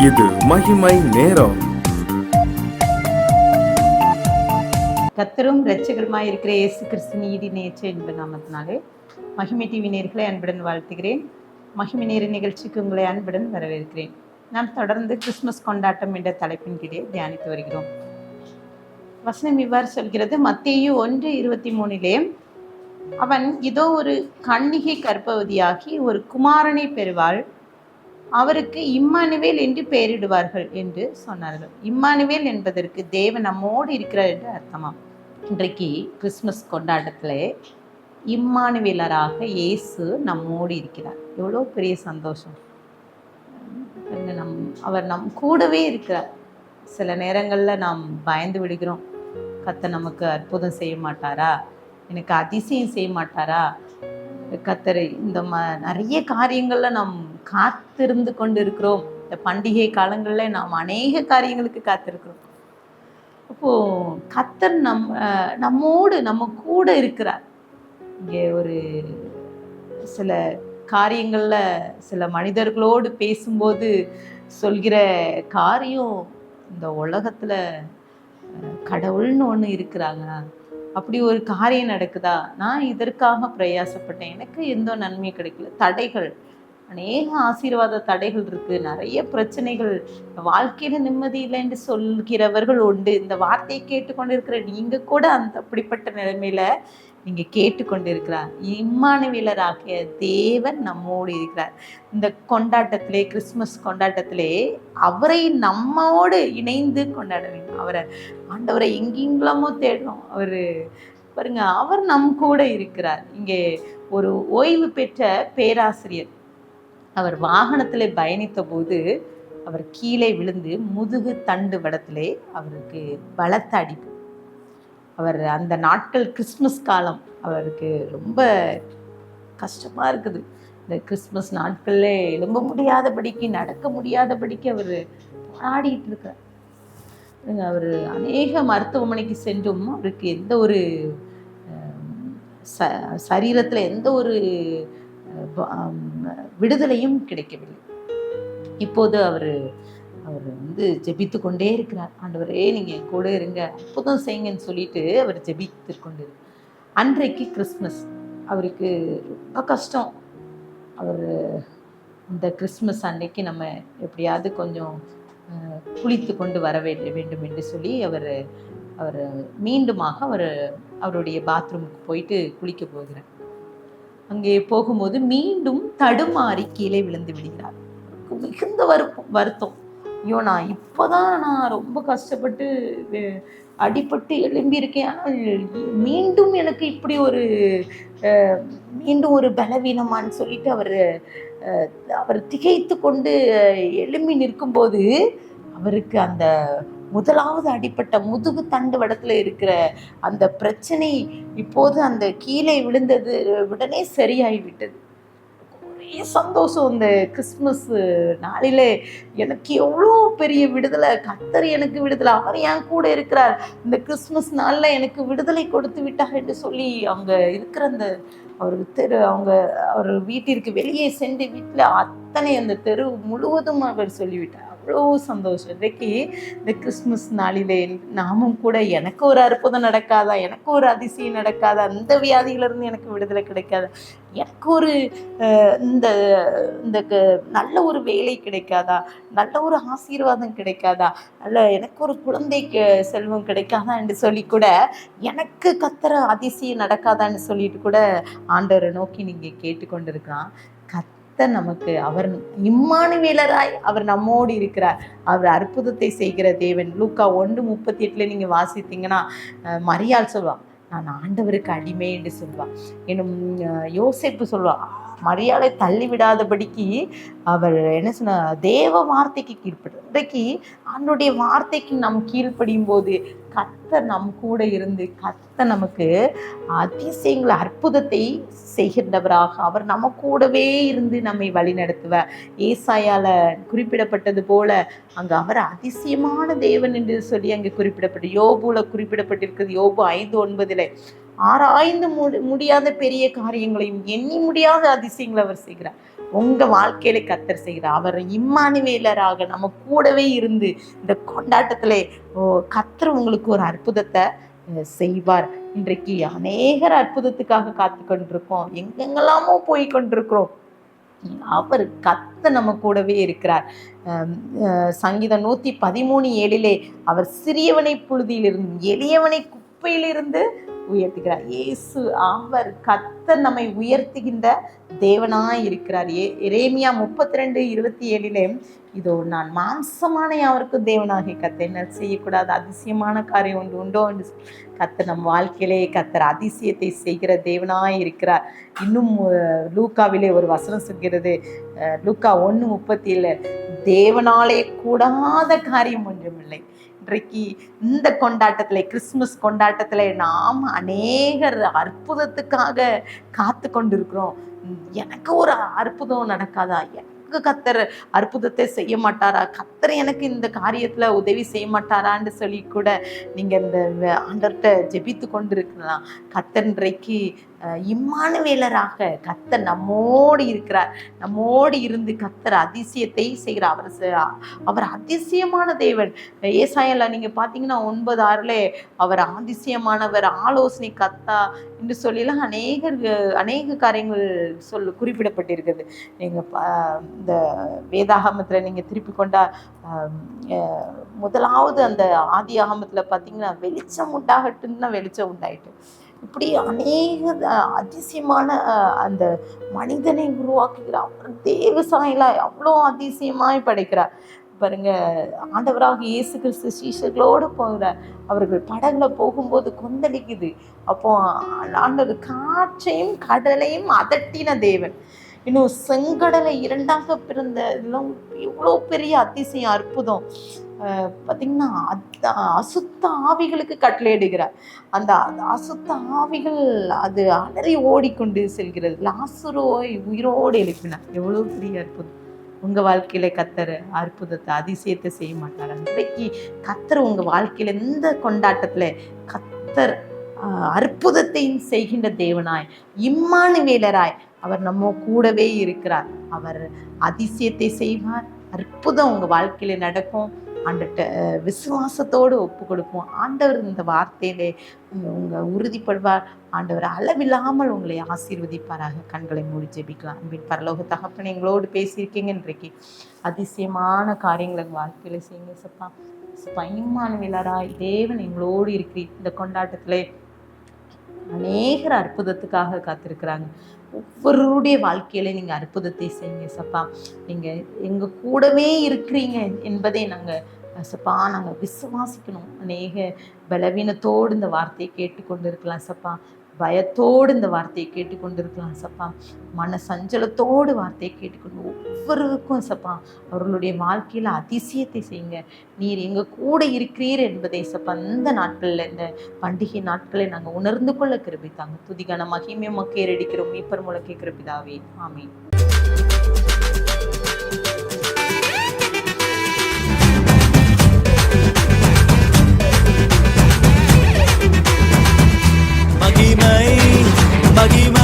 இது மகிமை நேரம். கர்த்தரும் இரட்சகருமாய் இருக்கிற இயேசு கிறிஸ்து நீதி நேற்று என்பது நாமத்தினாலே மகிமை டிவி நேயர்களை அன்புடன் வாழ்த்துகிறேன். மகிமை நேர நிகழ்ச்சிக்கு உங்களை அன்புடன் வரவேற்கிறேன். நாம் தொடர்ந்து கிறிஸ்துமஸ் கொண்டாட்டம் என்ற தலைப்பின் கீழே தியானித்து வருகிறோம். வசனம் இவ்வாறு சொல்கிறது, மத்தேயு 1:23 அவன் இதோ ஒரு கன்னிகை கர்ப்பவதியாகி ஒரு குமாரனை பெறுவாள், அவருக்கு இம்மானுவேல் என்று பெயரிடுவார்கள் என்று சொன்னார்கள். இம்மானுவேல் என்பதற்கு தேவன் நம்மோடு இருக்கிறார் என்று அர்த்தமாம். இன்றைக்கு கிறிஸ்துமஸ் கொண்டாட்டத்தில் இம்மானுவேலராக இயேசு நம்மோடு இருக்கிறார். எவ்வளோ பெரிய சந்தோஷம்! அவர் நம் கூடவே இருக்கிறார். சில நேரங்களில் நாம் பயந்து விடுகிறோம். கர்த்தர் நமக்கு அற்புதம் செய்ய மாட்டாரா, எனக்கு அதிசயம் செய்ய மாட்டாரா, கர்த்தர் இந்த நிறைய காரியங்களில் நாம் காத்திருந்து கொண்டு இருக்கிறோம். இந்த பண்டிகை காலங்களில் நாம் அநேக காரியங்களுக்கு காத்திருக்கிறோம். அப்போது கர்த்தர் நம்மோடு நம்ம கூட இருக்கிறார். இங்கே ஒரு சில காரியங்களில் சில மனிதர்களோடு பேசும்போது சொல்கிற காரியம், இந்த உலகத்தில் கடவுள்னு ஒன்று இருக்கிறாங்க, அப்படி ஒரு காரியம் நடக்குதா, நான் இதற்காக பிரயாசப்பட்டேன், எனக்கு எந்த நன்மையும் கிடைக்கல, தடைகள், அநேக ஆசீர்வாத தடைகள் இருக்கு, நிறைய பிரச்சனைகள், வாழ்க்கையில நிம்மதி இல்லை என்று சொல்கிறவர்கள் உண்டு. இந்த வார்த்தையை கேட்டுக்கொண்டிருக்கிற நீங்க கூட அப்படிப்பட்ட நிலைமையில நீங்க கேட்டுக்கொண்டிருக்கிறார். இம்மானுவேலராகிய தேவன் நம்மோடு இருக்கிறார். இந்த கொண்டாட்டத்திலே, கிறிஸ்துமஸ் கொண்டாட்டத்திலே அவரை நம்மோடு இணைந்து கொண்டாட வேண்டும். ஆண்டவரை எங்கெங்கெல்லாமோ தேடுறோம், பாருங்க, அவர் நம் கூட இருக்கிறார். இங்கே ஒரு ஓய்வு பெற்ற பேராசிரியர், அவர் வாகனத்தில் பயணித்த போது அவர் கீழே விழுந்து முதுகு தண்டு வடத்திலே அவருக்கு பலத்த அடிப்பு. அவர் அந்த நாட்கள் கிறிஸ்துமஸ் காலம், அவருக்கு ரொம்ப கஷ்டமாக இருக்குது. இந்த கிறிஸ்துமஸ் நாட்களில் எழும்ப முடியாதபடிக்கு, நடக்க முடியாதபடிக்கு அவர் போராடிட்டு இருக்கார். அவர் அநேக மருத்துவமனைக்கு சென்றும் அவருக்கு எந்த ஒரு சரீரத்தில் எந்த ஒரு விடுதலையும் கிடைக்கவில்லை. இப்போது அவர் ஜெபித்து கொண்டே இருக்கிறார். ஆண்டவரே, நீங்கள் என் கூட இருங்க, அற்புதம் செய்யுங்கன்னு சொல்லிட்டு அவர் ஜெபித்து கொண்டு இருக்கு. அன்றைக்கு கிறிஸ்மஸ், அவருக்கு ரொம்ப கஷ்டம். அவர் இந்த கிறிஸ்மஸ் அன்னைக்கு நம்ம எப்படியாவது கொஞ்சம் குளித்து கொண்டு வர வேண்டும் என்று சொல்லி அவர் மீண்டுமாக அவருடைய பாத்ரூமுக்கு போயிட்டு குளிக்க போகிறார். அங்கே போகும்போது மீண்டும் தடுமாறி கீழே விழுந்து விடுகிறார். மிகுந்த வருத்தம். ஐயோ, நான் இப்போதான் நான் ரொம்ப கஷ்டப்பட்டு அடிபட்டு எழும்பியிருக்கேன், ஆனால் மீண்டும் எனக்கு இப்படி மீண்டும் ஒரு பலவீனமான்னு சொல்லிட்டு அவர் திகைத்து கொண்டு எழும்பி நிற்கும்போது அவருக்கு அந்த முதலாவது அடிப்பட்ட முதுகு தண்டு வடத்துல இருக்கிற அந்த பிரச்சனை இப்போது அந்த கீழே விழுந்தது உடனே சரியாகிவிட்டது. ஒரே சந்தோஷம். இந்த கிறிஸ்துமஸ் நாளிலே எனக்கு எவ்வளோ பெரிய விடுதலை, கர்த்தர் எனக்கு விடுதலை, அவர் என் கூட இருக்கிறார், இந்த கிறிஸ்துமஸ் நாளில் எனக்கு விடுதலை கொடுத்து விட்டார் என்று சொல்லி அவங்க இருக்கிற அந்த அவர் வீட்டிற்கு வெளியே சென்று வீட்டில் அத்தனை அந்த தெரு முழுவதும் அவர் சொல்லிவிட்டார். அவ்வளோ சந்தோஷம். இன்றைக்கு இந்த கிறிஸ்துமஸ் நாளிலே நாமும் கூட, எனக்கு ஒரு அற்புதம் நடக்காதா, எனக்கு ஒரு அதிசயம் நடக்காதா, அந்த வியாதியிலிருந்து எனக்கு விடுதலை கிடைக்காதா, எனக்கு ஒரு இந்த நல்ல ஒரு வேலை கிடைக்காதா, நல்ல ஒரு ஆசீர்வாதம் கிடைக்காதா, எனக்கு ஒரு குழந்தை செல்வம் கிடைக்காதா என்று சொல்லி கூட, எனக்கு கர்த்தர் அதிசயம் நடக்காதான்னு சொல்லிட்டு கூட ஆண்டவரை நோக்கி நீங்கள் கேட்டுக்கொண்டிருக்கலாம். நமக்கு அவர் இம்மானுவேலராய் அவர் நம்மோடு இருக்கிறார். அவர் அற்புதத்தை செய்கிற தேவன். லூக்கா 1:38 நீங்க வாசித்தீங்கன்னா, மரியாள் சொல்வான், நான் ஆண்டவருக்கு அடிமை என்று சொல்வான். இன்னும் யோசேப்பு சொல்வான், மரியாதை தள்ளி விடாதபடிக்கு அவர் என்ன சொன்ன, தேவ வார்த்தைக்கு கீழ்ப்படும். இன்றைக்கு ஆண்டோடைய வார்த்தைக்கு நாம் கீழ்ப்படியும் போது கர்த்தர் நம் கூட இருந்து கர்த்தர் நமக்கு அதிசயங்களை, அற்புதத்தை செய்கின்றவராக அவர் நம்ம கூடவே இருந்து நம்மை வழி நடத்துவார். ஏசாயால குறிப்பிடப்பட்டது போல அங்கே அவர் அதிசயமான தேவன் என்று சொல்லி அங்கே குறிப்பிடப்பட்டு, யோபுல குறிப்பிடப்பட்டிருக்கிறது. யோபு 5:9 ஆராய்ந்து முடியாத பெரிய காரியங்களையும் எண்ணி முடியாத அதிசயங்களை அவர் செய்கிறார். உங்க வாழ்க்கையில கத்தர் செய்கிறார். அவர் இம்மானுவேலராக நம்ம கூடவே இருந்து இந்த கொண்டாட்டத்திலே கத்தர் உங்களுக்கு ஒரு அற்புதத்தை செய்வார். இன்றைக்கு அநேகர் அற்புதத்துக்காக காத்து கொண்டிருக்கோம், எங்கெங்கெல்லாமோ போய் கொண்டிருக்கிறோம். அவர் கத்த நம்ம கூடவே இருக்கிறார். சங்கீதம் 113:7 அவர் சிறியவனை புழுதியிலிருந்து எளியவனை குப்பையிலிருந்து உயர்த்துகிறார். இயேசு அவர் கர்த்தர் நம்மை உயர்த்துகின்ற தேவனாய் இருக்கிறார். எரேமியா 32:27 இதோ நான் மாம்சமான யாவருக்கு தேவனாகிய கர்த்தர் என்ன செய்யக்கூடாது அதிசயமான காரியம் ஒன்று உண்டோ என்று கர்த்தர் நம் வாழ்க்கையிலே கர்த்தர் அதிசயத்தை செய்கிற தேவனாய் இருக்கிறார். இன்னும் லூக்காவிலே ஒரு வசனம் சொல்கிறது, லூக்கா 1:37 தேவனாலே கூடாத காரியம் ஒன்றுமில்லை. இன்றைக்கு இந்த கொண்டாட்டத்தில், கிறிஸ்துமஸ் கொண்டாட்டத்தில் நாம் அநேகர் அற்புதத்துக்காக காத்து கொண்டிருக்கிறோம். எனக்கு ஒரு அற்புதம் நடக்காதா, எனக்கு கத்தர் அற்புதத்தை செய்ய மாட்டாரா, கத்தர் எனக்கு இந்த காரியத்தில் உதவி செய்ய மாட்டாரான்னு சொல்லி கூட நீங்கள் இந்த ஆண்டவர்கிட்ட ஜெபித்து கொண்டு இருக்கலாம். கத்தர் இன்றைக்கு இம்மானுவேலராக கத்தர் நம்மோடு இருக்கிறார். நம்மோடு இருந்து கத்தர் அதிசயத்தை செய்கிறார். அவர் அதிசயமான தேவன். ஏசாயால நீங்கள் பார்த்தீங்கன்னா 9:6 அவர் அதிசயமானவர், ஆலோசனை கத்தா என்று சொல்லிலாம் அநேக காரியங்கள் குறிப்பிடப்பட்டிருக்குது. நீங்கள் இந்த வேதாகமத்தில் நீங்கள் திருப்பி கொண்டா முதலாவது அந்த ஆதி ஆகமத்தில் பார்த்தீங்கன்னா வெளிச்சம் உண்டாகட்டும்னா வெளிச்சம் உண்டாயிட்டு, இப்படி அநேக அதிசயமான அந்த மனிதனை உருவாக்குகிறார். அவர் தேவசாயிலாய் அவ்வளோ அதிசயமாய் படைக்கிறார். பாருங்க, ஆண்டவராக இயேசு கிறிஸ்து சீஷர்களோடு போகிறார். அவர்கள் படகுல போகும்போது கொந்தளிக்குது. அப்போ ஆண்டவர் காற்றையும் கடலையும் அதட்டின தேவன். இன்னும் செங்கடலை 2ஆக பிறந்த இதெல்லாம் எவ்வளோ பெரிய அதிசயம், அற்புதம். பார்த்திங்கன்னா அசுத்த ஆவிகளுக்கு கட்டளையிடுகிறார். அந்த அசுத்த ஆவிகள் அது அலறி ஓடிக்கொண்டு செல்கிறது. லாசருவை உயிரோடு எழுப்பினார். எவ்வளோ பெரிய அற்புதம். உங்கள் வாழ்க்கையில் கத்தர் அற்புதத்தை அதிசயத்தை செய்ய மாட்டார். இன்றைக்கு கத்தர் உங்கள் வாழ்க்கையில் இந்த கொண்டாட்டத்தில் கத்தர் அற்புதத்தையும் செய்கின்ற தேவனாய், இம்மானுவேலராய் அவர் நம்ம கூடவே இருக்கிறார். அவர் அதிசயத்தை செய்வார். அற்புதம் உங்கள் வாழ்க்கையில் நடக்கும். ஆண்டவர்கிட்ட விசுவாசத்தோடு ஒப்பு கொடுப்போம். ஆண்டவர் இந்த வார்த்தையிலே உங்கள் உறுதிப்படுவார். ஆண்டவர் அளவில்லாமல் உங்களை ஆசீர்வதிப்பாராக. கண்களை மூடி ஜெபிக்கலாம். அன்பின் பரலோக தகப்பனே, எங்களோடு பேசியிருக்கீங்க. இன்றைக்கு அதிசயமான காரியங்களை எங்கள் வாழ்க்கையில் செய்யுங்க சப்பா. இம்மானுவேலராய் தேவன் எங்களோடு இருக்கிறீர். இந்த கொண்டாட்டத்திலே அநேகர் அற்புதத்துக்காக காத்திருக்கிறாங்க. ஒவ்வொருடைய வாழ்க்கையில நீங்கள் அற்புதத்தை செய்யுங்க சப்பா. நீங்கள் எங்கள் கூடவே இருக்கிறீங்க என்பதை சப்பா நாங்கள் விசுவாசிக்கணும். அநேக பலவீனத்தோடு இந்த வார்த்தையை கேட்டுக்கொண்டு இருக்கலாம் சப்பா. பயத்தோடு இந்த வார்த்தையை கேட்டுக்கொண்டு இருக்கலாம் சப்பா. மன சஞ்சலத்தோடு வார்த்தையை கேட்டுக்கொண்டு ஒவ்வொருவருக்கும் சப்பா அவர்களுடைய வாழ்க்கையில் அதிசயத்தை செய்யுங்க. நீர் எங்கள் கூட இருக்கிறீர் என்பதை சப்பா இந்த நாட்களில், இந்த பண்டிகை நாட்களை நாங்கள் உணர்ந்து கொள்ள கிருபித்தாங்க. துதிகான மகிமையை மக்கள் ஏறடிக்கிறோம். மீட்பர் மூலம் கேட்கிற பிதாவே, ஆமீன். மகிமை